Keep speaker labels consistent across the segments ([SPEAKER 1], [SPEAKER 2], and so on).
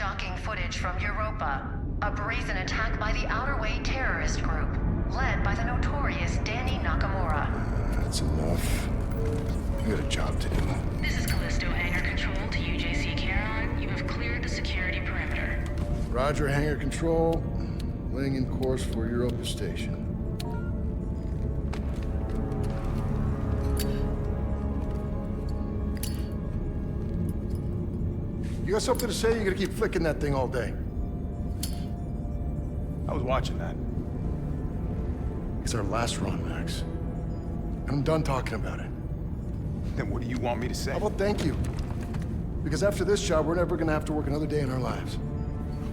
[SPEAKER 1] Shocking footage from Europa. A brazen attack by the Outer Way terrorist group, led by the notorious Danny Nakamura.
[SPEAKER 2] That's enough. We got a job to do.
[SPEAKER 3] This is Callisto Hangar Control to UJC Caroline. You have cleared the security perimeter.
[SPEAKER 2] Roger, hangar control. Laying in course for Europa Station. You got something to say? You're gonna keep flicking that thing all day.
[SPEAKER 4] I was watching that.
[SPEAKER 2] It's our last run, Max. And I'm done talking about it.
[SPEAKER 4] Then what do you want me to say?
[SPEAKER 2] How about thank you? Because after this job, we're never gonna have to work another day in our lives.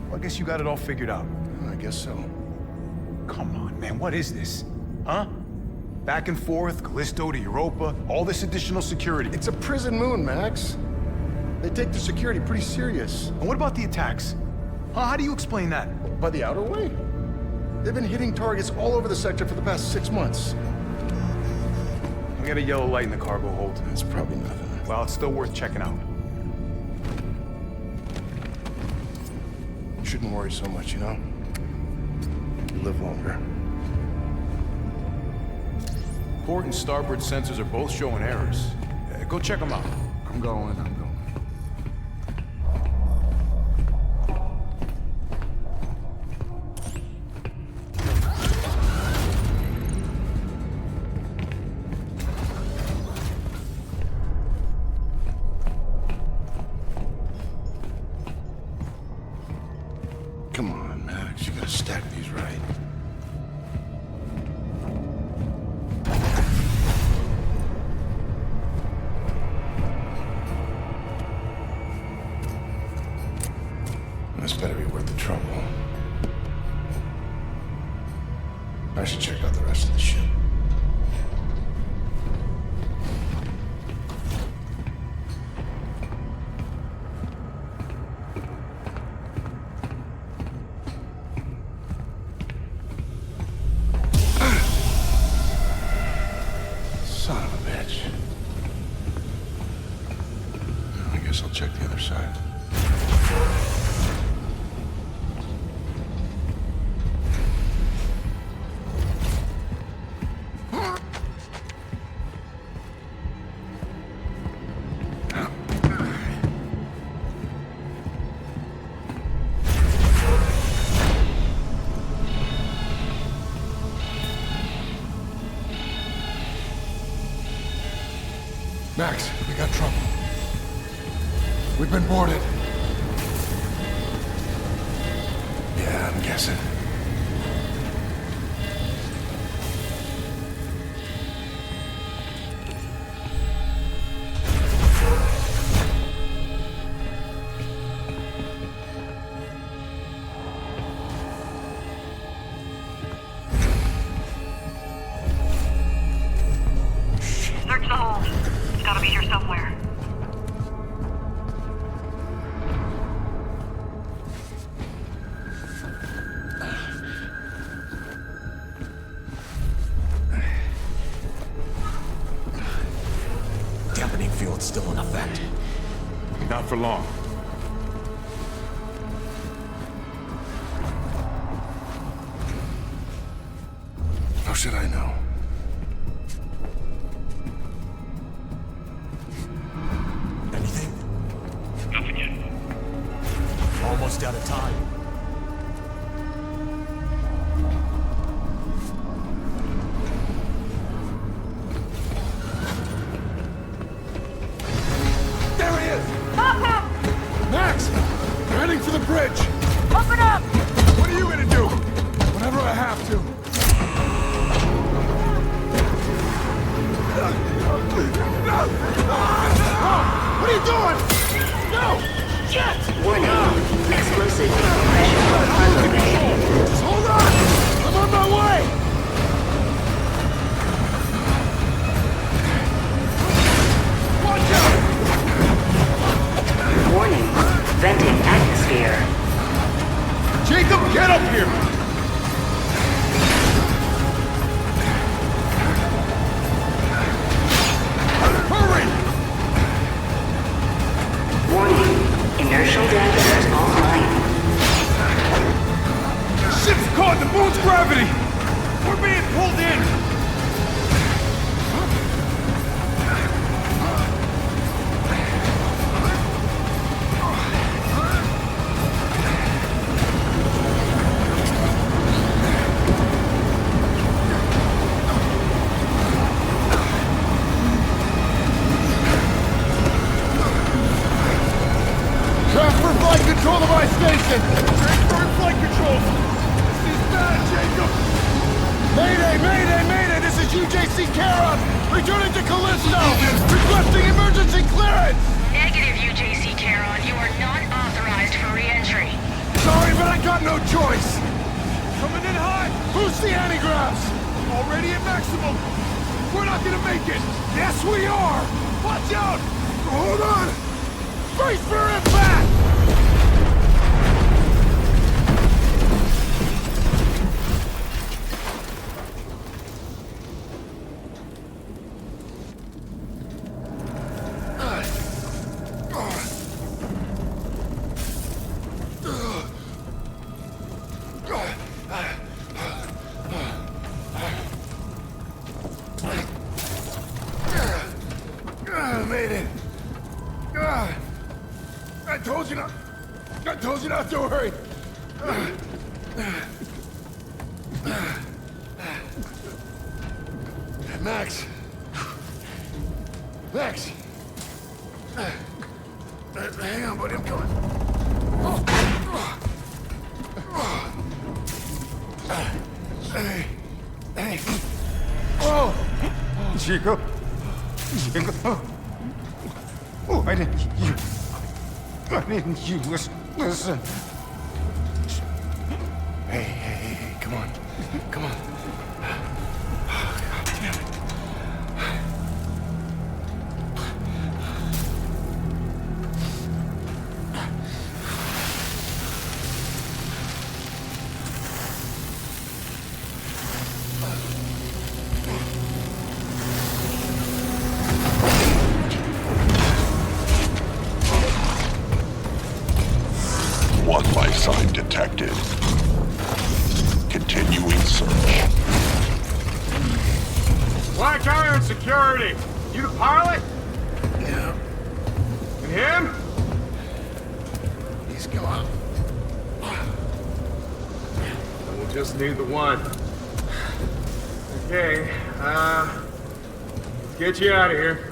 [SPEAKER 4] Well, I guess you got it all figured out.
[SPEAKER 2] I guess so.
[SPEAKER 4] Come on, man, what is this? Huh? Back and forth, Callisto to Europa, all this additional security.
[SPEAKER 2] It's a prison moon, Max. They take their security pretty serious.
[SPEAKER 4] And what about the attacks? Huh? How do you explain that?
[SPEAKER 2] By the Outer Way? They've been hitting targets all over the sector for the past 6 months.
[SPEAKER 4] We got a yellow light in the cargo hold.
[SPEAKER 2] That's probably nothing.
[SPEAKER 4] Well, it's still worth checking out.
[SPEAKER 2] You shouldn't worry so much, you know? You live longer.
[SPEAKER 4] Port and starboard sensors are both showing errors. Go check them out.
[SPEAKER 2] I'm going. Come on, Max. You gotta stack these right. This better be worth the trouble. I should check out the rest of the ship. Son of a bitch. I guess I'll check the other side. Max, we got trouble. We've been boarded. Yeah, I'm guessing.
[SPEAKER 3] Search the hold. It's gotta be here somewhere.
[SPEAKER 5] Dampening field's still in effect.
[SPEAKER 4] Not for long.
[SPEAKER 2] How should I know?
[SPEAKER 5] Anything?
[SPEAKER 6] Nothing yet.
[SPEAKER 5] Almost out of time.
[SPEAKER 2] There he is! Max! We're heading for the bridge!
[SPEAKER 3] Open up!
[SPEAKER 2] What are you gonna do? Whenever I have to. What are you doing? No! Shit!
[SPEAKER 1] Warning. Explosive decompression cargo bay.
[SPEAKER 2] Just hold on! I'm on my way! Watch out!
[SPEAKER 1] Warning. Venting atmosphere.
[SPEAKER 2] Jacob, get up here!
[SPEAKER 1] Warning. Inertial dampers offline.
[SPEAKER 4] gravity! We're being pulled in!
[SPEAKER 2] Transfer flight control to my station!
[SPEAKER 4] Transferring flight controls! This is bad, Jacob!
[SPEAKER 2] Mayday, mayday, mayday! This is UJC Caron! Returning to Callisto! Requesting emergency clearance!
[SPEAKER 3] Negative, UJC Caron. You are not authorized for re-entry.
[SPEAKER 2] Sorry, but I got no choice!
[SPEAKER 4] Coming in hot!
[SPEAKER 2] Boost the anti-gravs!
[SPEAKER 4] Already at maximum! We're not gonna make it!
[SPEAKER 2] Yes, we are!
[SPEAKER 4] Watch out!
[SPEAKER 2] Hold on! Brace for impact! Made it. I told you not to worry. Max. Max. Hang on, buddy, I'm coming. Hey. Oh!
[SPEAKER 4] Chico? Chico? Oh, why didn't you listen?
[SPEAKER 2] Hey, come on. Come on. Oh, God damn it.
[SPEAKER 6] One life sign detected. Continuing search.
[SPEAKER 4] Black Iron Security! You the pilot?
[SPEAKER 2] Yeah,
[SPEAKER 4] And him?
[SPEAKER 2] he's gone.
[SPEAKER 4] We'll just need the one. Okay, let's get you out of here.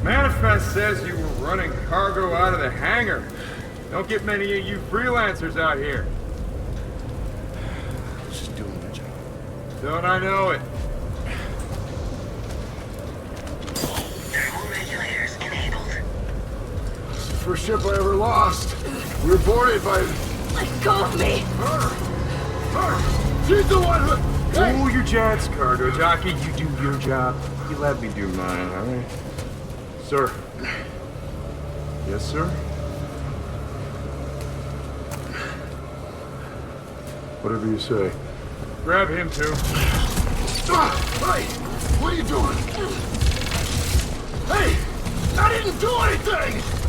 [SPEAKER 4] Manifest says you were running cargo out of the hangar. Don't get many of you freelancers out here.
[SPEAKER 2] Just doing my job.
[SPEAKER 4] Don't I know it?
[SPEAKER 3] Thermal regulators enabled.
[SPEAKER 2] It's the first ship I ever lost. We were boarded by
[SPEAKER 3] Let go of me!
[SPEAKER 2] her. She's the one who... Hey!
[SPEAKER 4] Cool your jets, cargo jockey. You do your job. You let me do mine, all right? Sir. Yes, sir? Whatever you say. Grab him, too.
[SPEAKER 2] Hey! What are you doing? Hey! I didn't do anything!